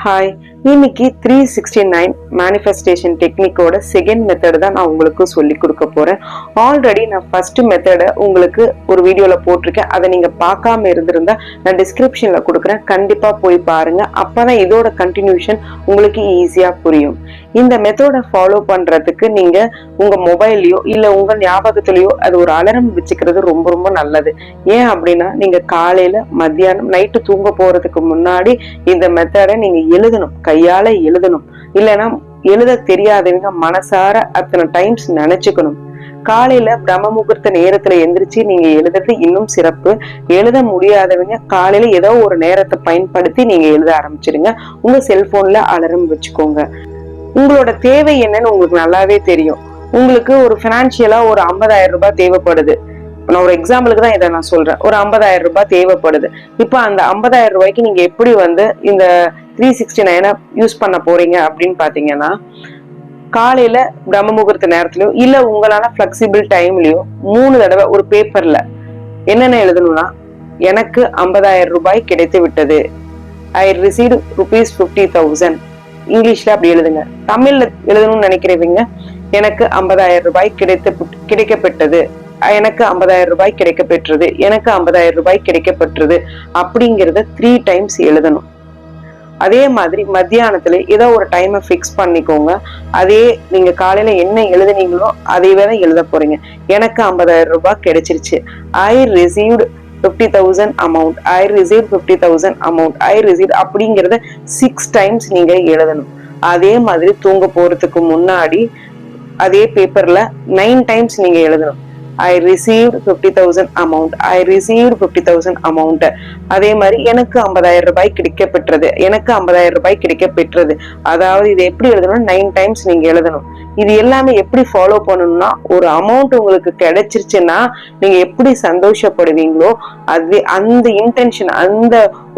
Hi, இன்னைக்கு 369 manifestation டெக்னிக்கோட second method தான் நான் உங்களுக்கு சொல்லி கொடுக்க போறேன். ஆல்ரெடி நான் ஃபர்ஸ்ட் மெத்தடை உங்களுக்கு ஒரு வீடியோல போட்டிருக்கேன். அதை நீங்க பார்க்காம இருந்திருந்தா நான் டிஸ்கிரிப்ஷன்ல கொடுக்குறேன், கண்டிப்பா போய் பாருங்க. அப்பதான் இதோட கண்டினியூஷன் உங்களுக்கு ஈஸியா புரியும். இந்த மெத்தடை ஃபாலோ பண்றதுக்கு நீங்க உங்க மொபைல்லயோ இல்ல உங்க ஞாபகத்திலயோ அது ஒரு அலாரம் வச்சுக்கிறது ரொம்ப ரொம்ப நல்லது. ஏன் அப்படின்னா நீங்க காலையில மத்தியானம் நைட்டு தூங்க போறதுக்கு முன்னாடி இந்த மெத்தடை நீங்க எழுதணும், கையால எழுதணும். இல்லைன்னா எழுத தெரியாதவங்க மனசார அத்தனை டைம்ஸ் நினைச்சுக்கணும். காலையில பிரம்ம முகூர்த்த நேரத்துல எந்திரிச்சு நீங்க எழுதுறது இன்னும் சிறப்பு. எழுத முடியாதவங்க காலையில ஏதோ ஒரு நேரத்தை பயன்படுத்தி நீங்க எழுத ஆரம்பிச்சிடுங்க. உங்க செல்போன்ல அலாரம் வச்சுக்கோங்க. உங்களோட தேவை என்னன்னு உங்களுக்கு நல்லாவே தெரியும். உங்களுக்கு ஒரு பினான்சியலா ஒரு 50,000 ரூபாய் தேவைப்படுது. நான் ஒரு எக்ஸாம்பிளுக்கு தான் இதை நான் சொல்றேன். ஒரு 50,000 ரூபாய் தேவைப்படுது. இப்ப அந்த 50,000 ரூபாய்க்கு நீங்க எப்படி இந்த 369 யூஸ் பண்ண போறீங்க அப்படின்னு பாத்தீங்கன்னா, காலையில பிரம்ம முகூர்த்த நேரத்திலயோ இல்ல உங்களால பிளெக்சிபிள் டைம்லயோ 3 தடவை ஒரு பேப்பர்ல என்னென்ன எழுதணும்னா, எனக்கு 50,000 ரூபாய் கிடைத்து விட்டது, ஐ ரிசீவ்ட் ₹50,000. இங்கிலீஷ்ல அப்படி எழுதுங்க. தமிழ்ல எழுதணும்னு நினைக்கிறவங்க, எனக்கு 50,000 ரூபாய் கிடைக்கப்பெற்றது, எனக்கு 50,000 ரூபாய் கிடைக்கப்பெற்றது, எனக்கு 50,000 ரூபாய் கிடைக்கப்பெற்றது அப்படிங்கிறத 3 டைம்ஸ் எழுதணும். அதே மாதிரி மத்தியானத்துல ஏதோ ஒரு டைமை பிக்ஸ் பண்ணிக்கோங்க. அதே நீங்க காலையில என்ன எழுதுனீங்களோ அதே தான் எழுத போறீங்க. எனக்கு 50,000 ரூபாய் கிடைச்சிருச்சு, ஐ ரிசீவ்ட் 50,000 அமௌண்ட், ஐ ரிசீவ்ட் 50,000 அமௌண்ட், ஐ ரிசீவ்ட் அப்படிங்கிறத 6 டைம்ஸ் நீங்க எழுதணும். அதே மாதிரி தூங்க போறதுக்கு முன்னாடி அதே பேப்பர்ல 9 டைம்ஸ் நீங்க எழுதணும். I received 50,000 amount, I received 50,000 amount. அதே மாதிரி எனக்கு 50,000 ரூபாய் கிடைக்கப்பெற்றது, எனக்கு 50,000 ரூபாய் கிடைக்கப்பெற்றது. அதாவது இது எப்படி எழுதணும், 9 டைம்ஸ் நீங்க எழுதணும். இது எல்லாமே எப்படி ஃபாலோ பண்ணணும்னா, ஒரு அமௌண்ட் உங்களுக்கு கிடைச்சிருச்சுன்னா நீங்க எப்படி சந்தோஷப்படுவீங்களோ அது அந்த இன்டென்ஷன், அந்த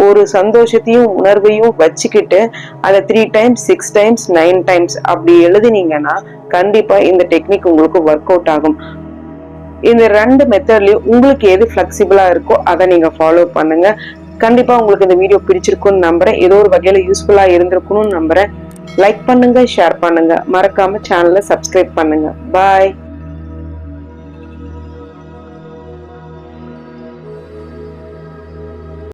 ஒரு சந்தோஷத்தையும் உணர்வையும் வச்சுக்கிட்டு அதை 3 டைம்ஸ் 6 டைம்ஸ் 9 டைம்ஸ் அப்படி எழுதினீங்கன்னா கண்டிப்பா இந்த டெக்னிக் உங்களுக்கு ஒர்க் அவுட் ஆகும். இந்த 2 மெத்தட்லயும் உங்களுக்கு எது பிளெக்சிபிளா இருக்கோ அதை நீங்க ஃபாலோ பண்ணுங்க. கண்டிப்பா உங்களுக்கு இந்த வீடியோ பிடிச்சிருக்கும்னு நம்புறேன். ஏதோ ஒரு வகையில யூஸ்ஃபுல்லா இருந்திருக்கும்னு நம்புறேன். லைக் பண்ணுங்க, ஷேர் பண்ணுங்க, மறக்காம சேனலை சப்ஸ்கிரைப் பண்ணுங்க. பாய்.